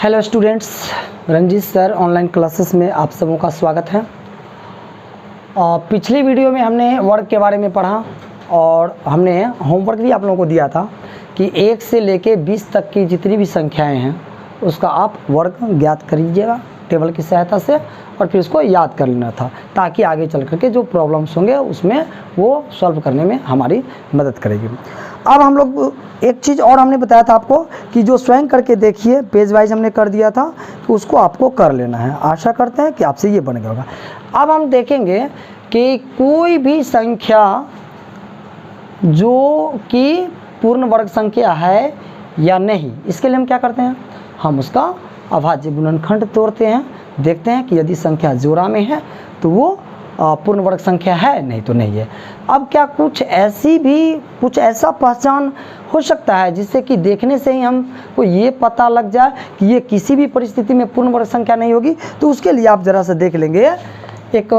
Hello students, Ranjit sir online classes में आप सबों का स्वागत है। पिछली वीडियो में हमने वर्ग के बारे में पढ़ा और हमने होमवर्क भी आप लोगों को दिया था कि 1 से लेके 20 तक की जितनी भी संख्याएं हैं उसका आप वर्ग ज्ञात करिएगा टेबल की सहायता से और फिर उसको याद कर लेना था, ताकि आगे चल करके जो प्रॉब्लम्स होंगे उसमें वो सॉल्व करने में हमारी मदद करेगी। अब हम लोग एक चीज़ और हमने बताया था आपको कि जो स्वयं करके देखिए, पेज वाइज हमने कर दिया था, तो उसको आपको कर लेना है। आशा करते हैं कि आपसे ये बन गया होगा। अब हम देखेंगे कि कोई भी संख्या जो कि पूर्ण वर्ग संख्या है या नहीं, इसके लिए हम क्या करते हैं, हम उसका अभाज्य गुणनखंड तोड़ते हैं, देखते हैं कि यदि संख्या जोड़ा में है तो वो पूर्ण वर्ग संख्या है, नहीं तो नहीं है। अब क्या कुछ ऐसा पहचान हो सकता है जिससे कि देखने से ही हमको ये पता लग जाए कि ये किसी भी परिस्थिति में पूर्ण वर्ग संख्या नहीं होगी? तो उसके लिए आप ज़रा सा देख लेंगे, एक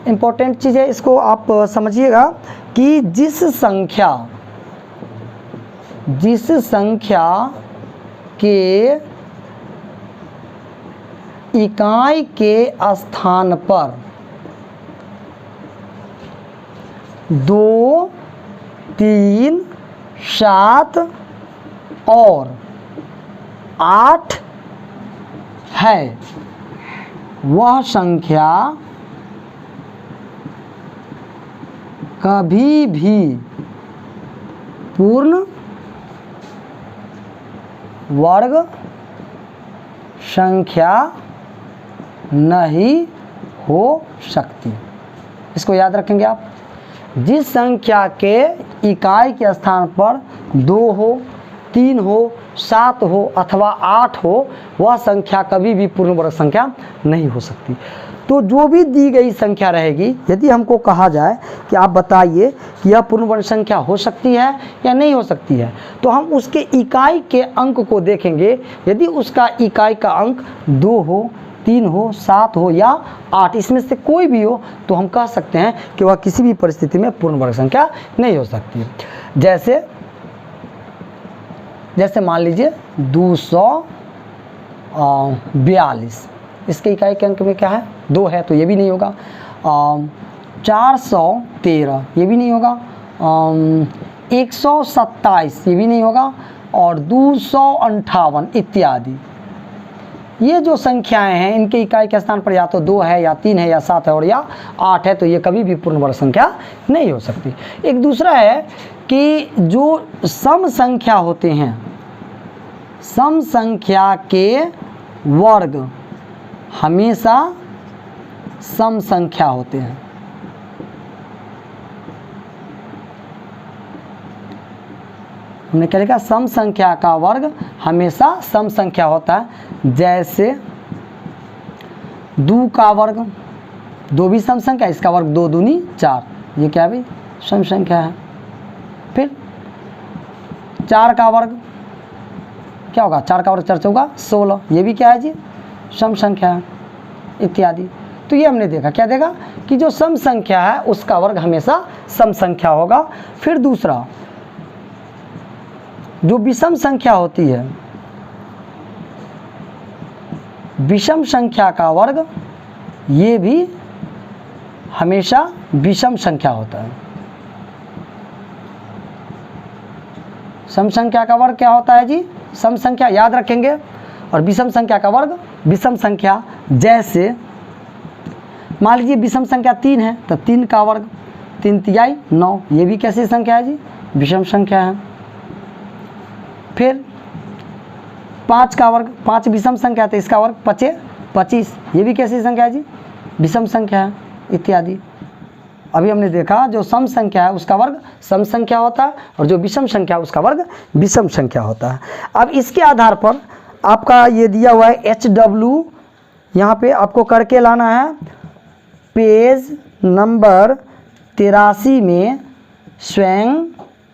इम्पोर्टेंट चीज़ है, इसको आप समझिएगा कि जिस संख्या के इकाई के स्थान पर 2, 3, 7 और 8 है, वह संख्या कभी भी पूर्ण वर्ग संख्या नहीं हो सकती। इसको याद रखेंगे आप। जिस संख्या के इकाई के स्थान पर 2 हो, 3 हो, 7 हो अथवा 8 हो, वह संख्या कभी भी पूर्ण वर्ग संख्या नहीं हो सकती। तो जो भी दी गई संख्या रहेगी, यदि हमको कहा जाए कि आप बताइए कि यह पूर्ण वर्ग संख्या हो सकती है या नहीं हो सकती है, तो हम उसके इकाई के अंक को देखेंगे। यदि उसका इकाई का अंक 2 हो, 3 हो, 7 हो या 8, इसमें से कोई भी हो, तो हम कह सकते हैं कि वह किसी भी परिस्थिति में पूर्ण वर्ग संख्या नहीं हो सकती। जैसे मान लीजिए 242, इसके इकाई के अंक में क्या है, 2 है, तो ये भी नहीं होगा। 413 ये भी नहीं होगा। 127 ये भी नहीं होगा और 258 इत्यादि। ये जो संख्याएं हैं इनके इकाई के स्थान पर या तो 2 है या 3 है या 7 है और या 8 है, तो ये कभी भी पूर्ण वर्ग संख्या नहीं हो सकती। एक दूसरा है कि जो सम संख्या होते हैं, सम संख्या के वर्ग हमेशा सम संख्या होते हैं। हमने क्या लिखा, सम संख्या का वर्ग हमेशा सम संख्या होता है। जैसे 2 का वर्ग, 2 भी सम संख्या, इसका वर्ग 2 दूनी 4, ये क्या भी सम संख्या है। फिर 4 का वर्ग क्या होगा, 4 का वर्ग 4 चौका 16, ये भी क्या है जी, सम संख्या है इत्यादि। तो ये हमने देखा, क्या देखा कि जो सम संख्या है उसका वर्ग हमेशा सम संख्या होगा। फिर दूसरा, जो विषम संख्या होती है, विषम संख्या का वर्ग ये भी हमेशा विषम संख्या होता है। सम संख्या का वर्ग क्या होता है जी, सम संख्या, याद रखेंगे। और विषम संख्या का वर्ग विषम संख्या। जैसे मान लीजिए विषम संख्या 3 है, तो 3 का वर्ग 3 तिहाई 9, ये भी कैसी संख्या है जी, विषम संख्या है। फिर 5 का वर्ग, 5 विषम संख्या, तो इसका वर्ग 5 25, ये भी कैसी संख्या है जी, विषम संख्या है इत्यादि। अभी हमने देखा जो सम संख्या है उसका वर्ग सम संख्या होता है और जो विषम संख्या है उसका वर्ग विषम संख्या होता है। अब इसके आधार पर आपका ये दिया हुआ है HW, यहाँ पे आपको करके लाना है। पेज नंबर 83 में स्वयं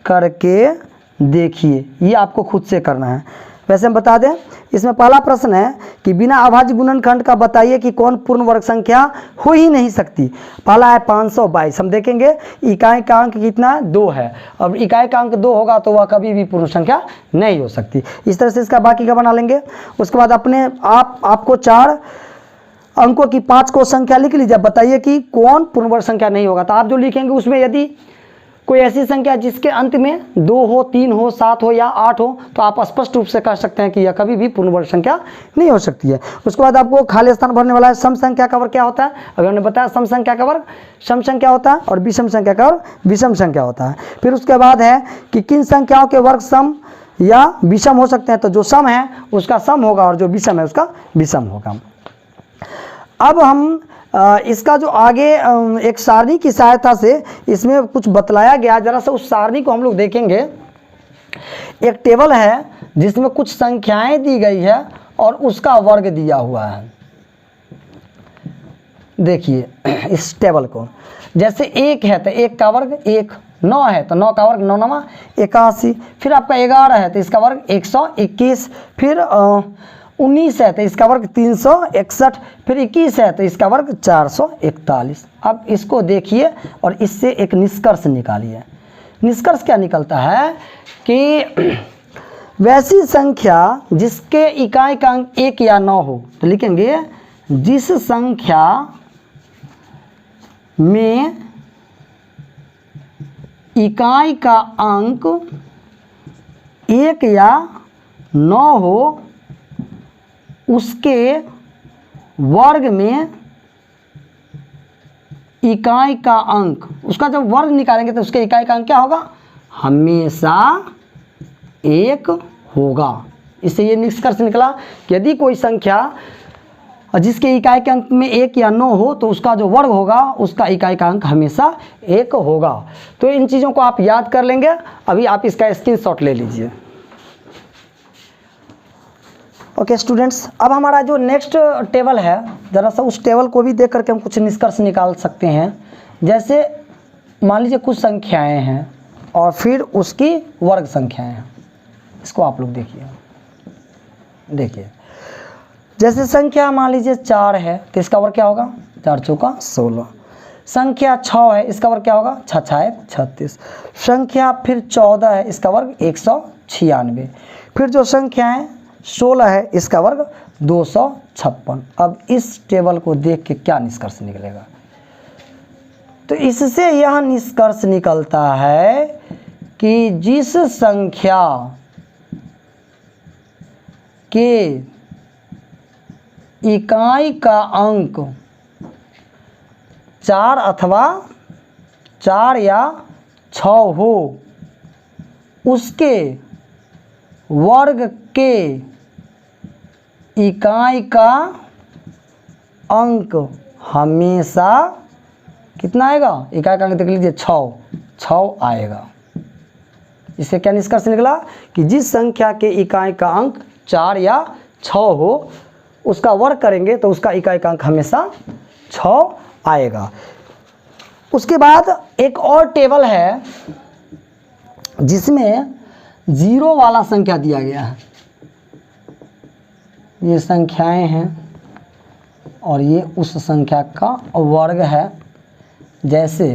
करके देखिए, ये आपको खुद से करना है। वैसे हम बता दें, इसमें पहला प्रश्न है कि बिना अभाज्य गुणनखंड का बताइए कि कौन पूर्ण वर्ग संख्या हो ही नहीं सकती। पहला है 522। हम देखेंगे इकाई का अंक कितना 2 है, अब इकाई का अंक 2 होगा तो वह कभी भी पूर्ण संख्या नहीं हो सकती। इस तरह से इसका बाकी का बना लेंगे। उसके बाद अपने आपको 4 अंकों की 5 को संख्या लिख लीजिए, बताइए कि कौन पूर्ण वर्ग संख्या नहीं होगा। तो आप जो लिखेंगे उसमें यदि कोई ऐसी संख्या जिसके अंत में 2 हो, 3 हो, 7 हो या 8 हो तो आप स्पष्ट रूप से कह सकते हैं कि यह कभी भी पूर्ण वर्ग संख्या नहीं हो सकती है। उसके बाद आपको खाली स्थान भरने वाला है सम संख्या का वर्ग क्या होता है। अगर हमने बताया सम संख्या का वर्ग सम संख्या होता है और विषम संख्या का वर्ग विषम संख्या होता है। फिर उसके बाद है कि किन संख्याओं के वर्ग सम या विषम हो सकते हैं। तो जो सम है उसका सम होगा और जो विषम है उसका विषम होगा। अब हम इसका जो आगे एक सारणी की सहायता से इसमें कुछ बतलाया गया, जरा सा उस सारणी को हम लोग देखेंगे। एक टेबल है जिसमें कुछ संख्याएं दी गई है और उसका वर्ग दिया हुआ है। देखिए इस टेबल को, जैसे 1 है तो 1 का वर्ग 1, 9 है तो 9 का वर्ग 9 9 81, फिर आपका 11 है तो इसका वर्ग 121, फिर 19 है तो इसका वर्ग 361, फिर 21 है तो इसका वर्ग 441। अब इसको देखिए और इससे एक निष्कर्ष निकालिए। निष्कर्ष क्या निकलता है कि वैसी संख्या जिसके इकाई का अंक 1 या 9 हो, तो लिखेंगे जिस संख्या में इकाई का अंक 1 या 9 हो उसके वर्ग में इकाई का अंक, उसका जब वर्ग निकालेंगे तो उसके इकाई का अंक क्या होगा, हमेशा 1 होगा। इससे ये निष्कर्ष निकला कि यदि कोई संख्या जिसके इकाई के अंक में 1 या 9 हो तो उसका जो वर्ग होगा उसका इकाई का अंक हमेशा 1 होगा। तो इन चीज़ों को आप याद कर लेंगे। अभी आप इसका स्क्रीनशॉट ले लीजिए। ओके स्टूडेंट्स, अब हमारा जो नेक्स्ट टेबल है, ज़रा सा उस टेबल को भी देख करके हम कुछ निष्कर्ष निकाल सकते हैं। जैसे मान लीजिए कुछ संख्याएं हैं और फिर उसकी वर्ग संख्याएं हैं। इसको आप लोग देखिए जैसे संख्या मान लीजिए 4 है तो इसका वर्ग क्या होगा, 4 चौका 16। संख्या 6 है, इसका वर्ग क्या होगा, 6 6 36। संख्या फिर 14 है, इसका वर्ग 196। फिर जो संख्या है 16 है, इसका वर्ग 256। अब इस टेबल को देख के क्या निष्कर्ष निकलेगा, तो इससे यह निष्कर्ष निकलता है कि जिस संख्या के इकाई का अंक 4 अथवा 4 या 6 हो उसके वर्ग के इकाई का अंक हमेशा कितना आएगा, इकाई का अंक देख लीजिए 6 आएगा। इससे क्या निष्कर्ष निकला कि जिस संख्या के इकाई का अंक 4 या 6 हो उसका वर्ग करेंगे तो उसका इकाई का अंक हमेशा 6 आएगा। उसके बाद एक और टेबल है जिसमें 0 वाला संख्या दिया गया है। ये संख्याएं हैं और ये उस संख्या का वर्ग है। जैसे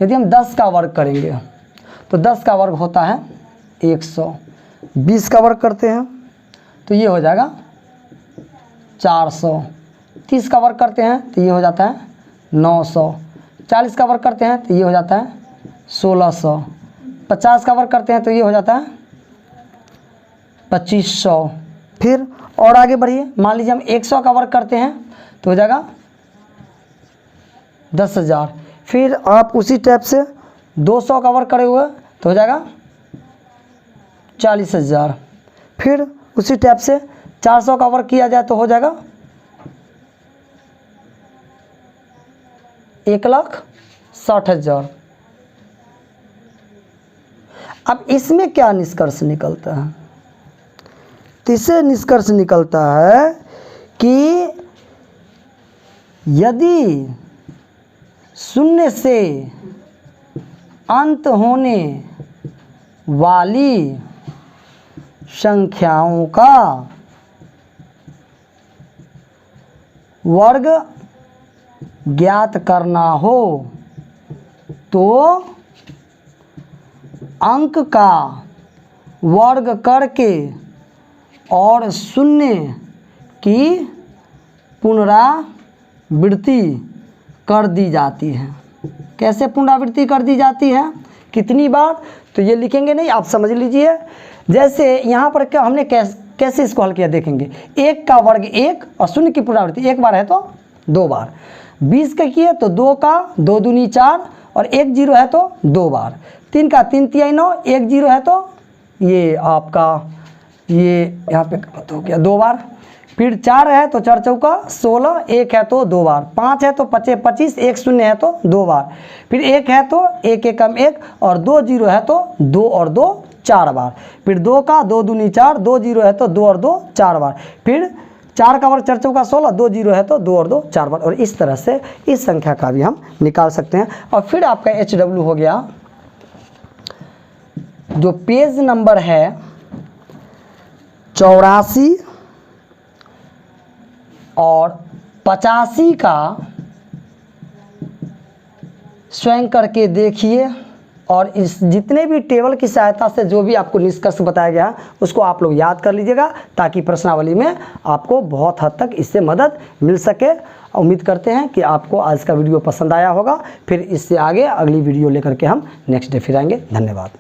यदि हम 10 का वर्ग करेंगे तो 10 का वर्ग होता है 100, 20 का वर्ग करते हैं तो ये हो जाएगा 400, 30 का वर्ग करते हैं तो ये हो जाता है 900, 40 का वर्ग करते हैं तो ये हो जाता है 1600, 50 का वर्ग करते हैं तो ये हो जाता है 2500। फिर और आगे बढ़िए, मान लीजिए हम 100 का वर्ग करते हैं तो हो जाएगा 10,000। फिर आप उसी टाइप से 200 का वर्ग करे हुए तो हो जाएगा 40,000। फिर उसी टाइप से 400 का वर्ग किया जाए तो हो जाएगा 1,60,000। अब इसमें क्या निष्कर्ष निकलता है, तो इससे निष्कर्ष निकलता है कि यदि 0 से अंत होने वाली संख्याओं का वर्ग ज्ञात करना हो तो अंक का वर्ग करके और शून्य की पुनरावृत्ति कर दी जाती है। कैसे पुनरावृत्ति कर दी जाती है, कितनी बार, तो ये लिखेंगे नहीं, आप समझ लीजिए। जैसे यहाँ पर क्या हमने कैसे इसको हल किया देखेंगे। 1 का वर्ग 1 और शून्य की पुनरावृत्ति 1 बार है तो 2 बार। 20 का किए तो 2 का 2 दूनी 4 और 1 0 है तो 2 बार। 3 का 3 तिहाई 9, 1 0 है तो ये आपका ये यहाँ पे हो गया 2 बार। फिर 4 है तो 4 चौका 16, 1 है तो 2 बार, 5 है तो 5 25, 1 शून्य है तो 2 बार। फिर 1 है तो 1 एकम 1 और 2 0 है तो 2 और 2 4 बार। फिर 2 का 2 दूनी 4, 2 0 है तो 2 और 2 4 बार। फिर 4 का वर्ग 4 चौका 16, 2 0 है तो 2 और 2 4 बार। और इस तरह से इस संख्या का भी हम निकाल सकते हैं। और फिर आपका HW हो गया, जो पेज नंबर है 84 और 85 का स्वयं करके देखिए और इस जितने भी टेबल की सहायता से जो भी आपको निष्कर्ष बताया गया उसको आप लोग याद कर लीजिएगा, ताकि प्रश्नावली में आपको बहुत हद तक इससे मदद मिल सके। उम्मीद करते हैं कि आपको आज का वीडियो पसंद आया होगा। फिर इससे आगे अगली वीडियो लेकर के हम नेक्स्ट डे फिर आएंगे। धन्यवाद।